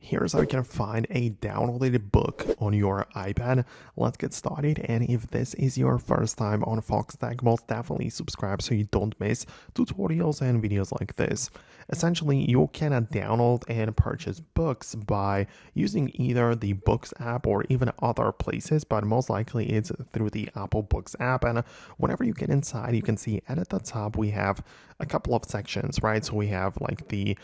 Here's how you can find a downloaded book on your iPad. Let's get started, and if this is your first time on Foxtecc, most definitely subscribe so you don't miss tutorials and videos like this. Essentially, you can download and purchase books by using either the Books app or even other places, but most likely it's through the Apple Books app. And whenever you get inside, you can see at the top we have a couple of sections, right? So we have like the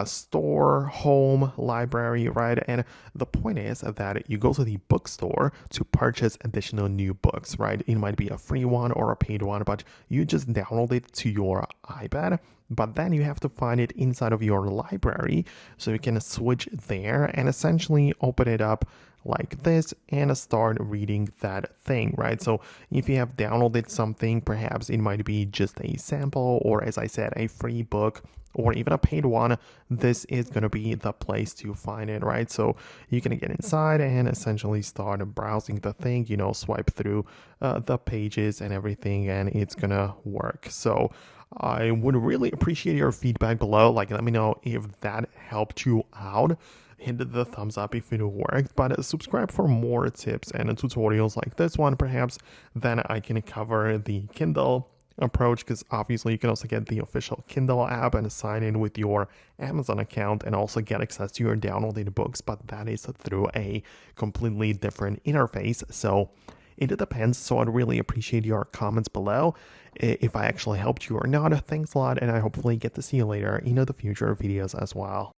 store, home, library, right? And the point is that you go to the bookstore to purchase additional new books, right? It might be a free one or a paid one, but you just download it to your iPad. But then you have to find it inside of your library, so you can switch there and essentially open it up like this and start reading that thing, right? So if you have downloaded something, perhaps it might be just a sample, or as I said, a free book, or even a paid one, this is going to be the place to find it, right? So you can get inside and essentially start browsing the thing, swipe through the pages and everything, and it's going to work. So I would really appreciate your feedback below. Like, let me know if that helped you out. Hit the thumbs up if it worked, but subscribe for more tips and tutorials like this one. Perhaps then I can cover the Kindle approach, because obviously you can also get the official Kindle app and sign in with your Amazon account and also get access to your downloaded books, but that is through a completely different interface. So it depends. So I'd really appreciate your comments below if I actually helped you or not. Thanks a lot, and I hopefully get to see you later in the future videos as well.